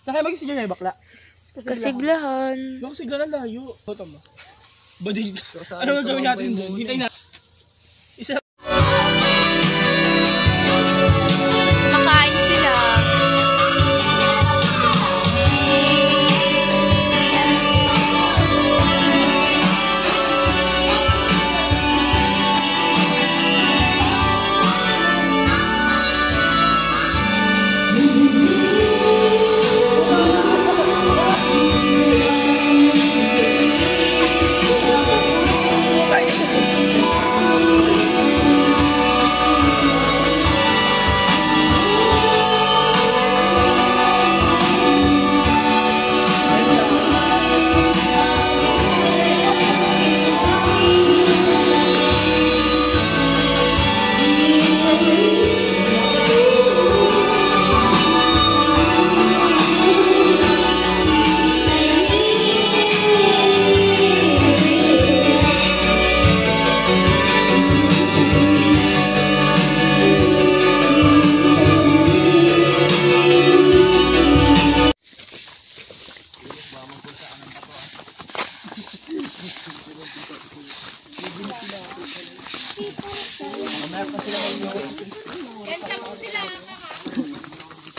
Saan kayo mag-isigyan niya, bakla? Kasiglahan. Bakit siglahan layo? Ito mo. Bading. Ano ang gawin natin doon? Hintayin natin. Isa. Makain sila.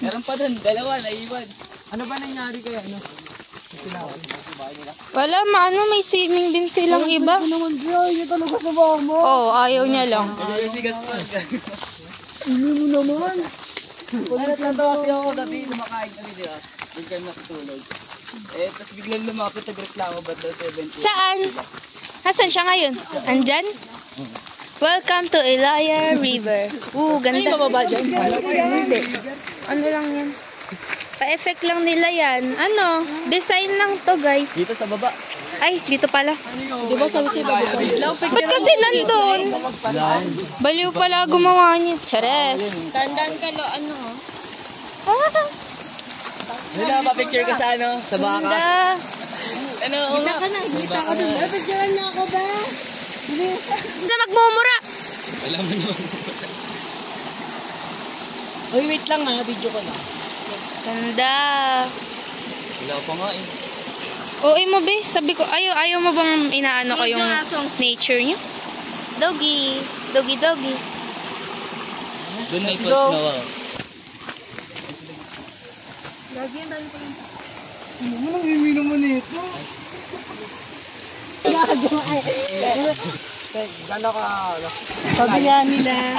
Meron pa dun, dalawa, naiwan. Ano ba nangyari kaya, ano? Wala, may swimming din silang iba. Oo, ayaw niya lang. Ano mo naman? Natawa kasi ako gabi, lumakain kami, di ba? Doon kami nakatulog. Eh, tapos biglang lumapit, nagreklamo ba daw 70? Saan? Nasaan siya ngayon? Andyan? Welcome to Ilaya River. Ganda. Ano yung bababa dyan? Hindi. Ano lang yan? Pa-effect lang nila yan. Ano? Design lang to, guys. Dito sa baba. Ay, dito pala. Di ba sabi siya baba? Ba't kasi nandun? Baliw pala gumawa niya. Chares. Tandaan ka lo, ano? Nila, pa-picture ka sa ano? Sa baka? Ganda. Ano? Kita ka na, kita ka na. Picturean na ako ba? Na magmumura. Alam mo naman. Uy, wait lang ha. Video ko na. Ganda. Wala pa nga eh. Oo mo, be. Sabi ko, ayaw mo bang inaano ko yung nature niyo? Doggy. Doggy, doggy. Doon na ikot na wow. Lagi yan tayo pa rin. Ano mo nang iwi naman ito? Gano'n ka? Sabi nga nila,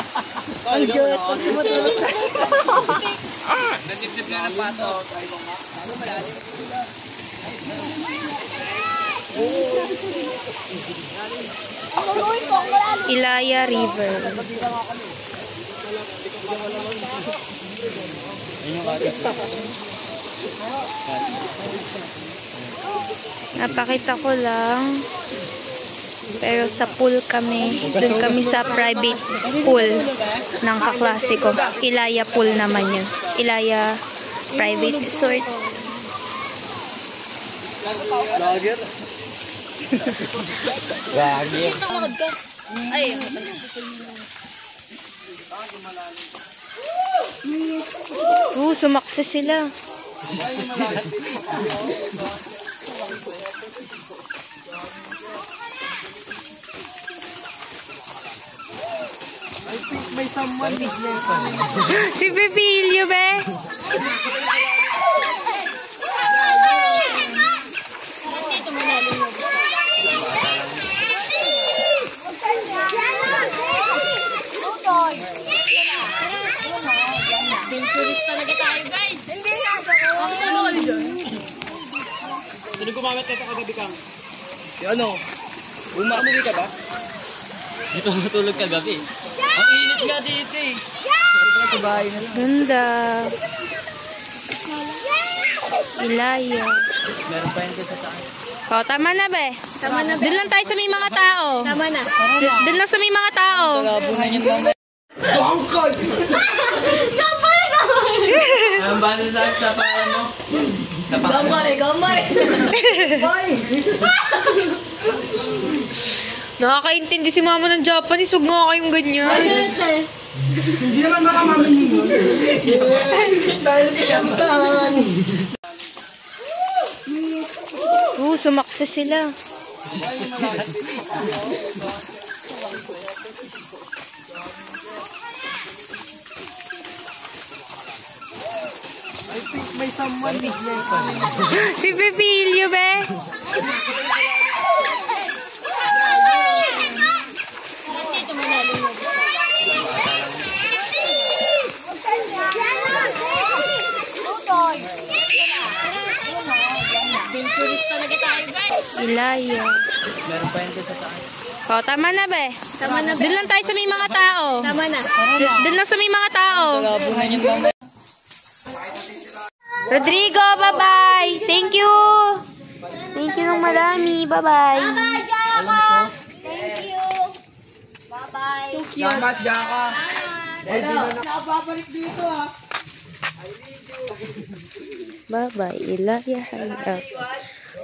ang Diyos, pag tumutulog ka. Nadipdip na ng pato. Ano malalim? Ilaya River. Napakita ko lang. Pero sa pool kami. Doon kami sa private pool ng kaklase ko. Ilaya pool naman yun. Ilaya private resort. Lager? Lager? Ay, Sumakse sila. May someone business. Si Pepilio, be. adventurous talaga tayo, guys. Hindi nga ako. Ano ka dyan? Sino gumamit ka sa kagabi kang? Si ano? Umuwi ka ba? Dito matulog kagabi. Ang init nga dito eh. Sa bahay na lang. Ganda. Ilaya. Meron pa yun sa taas. O, tama na be. Tama na, be. Doon lang tayo sa may mga tao. Tama na. Doon lang sa may mga tao. Kalabunan yun mamaya. Bangkod! Ang basa sa pala mo? Gambare, gambare. Nakakaintindi si mama ng Japanese. Huwag nga kayong ganyan. Hindi naman makamamin yun. Dahil sa kapitan. sumakse sila. I think may someone is Si Pepilio, be. Ilaya. Meron pa yun doon sa taas. Oh, tama na, be. Tama na. Doon lang tayo sa may mga tao. Tama na. Doon lang sa may mga tao. Labunan yun lang. Rodrigo, bye-bye. Thank you. Thank you ng marami. Bye-bye. Thank you. Bye-bye. Salamat, Jaka. Nakababalik dito ha. Bye-bye. Ilaya. Hanap.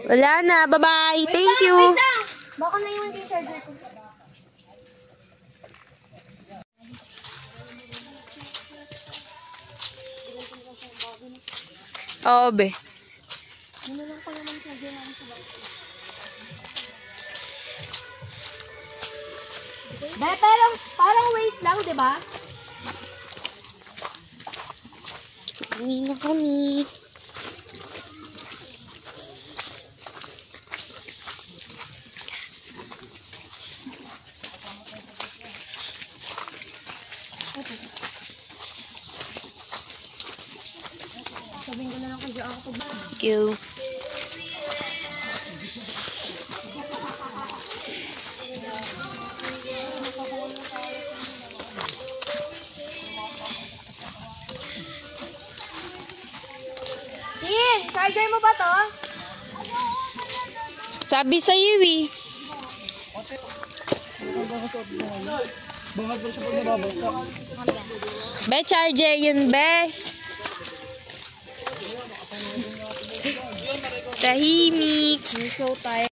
Wala na. Bye-bye. Thank you. Baka na yung charger ko. Oo, be. Be, parang wait lang, di ba? Uwi na kami. Sabihin ko na lang kay Joa kapag Thank you. charger mo ba to? Sabi sa iyo eh. Bangag mo siya pag nababasa. Be, charger yun, be. Tahimik. So tayo.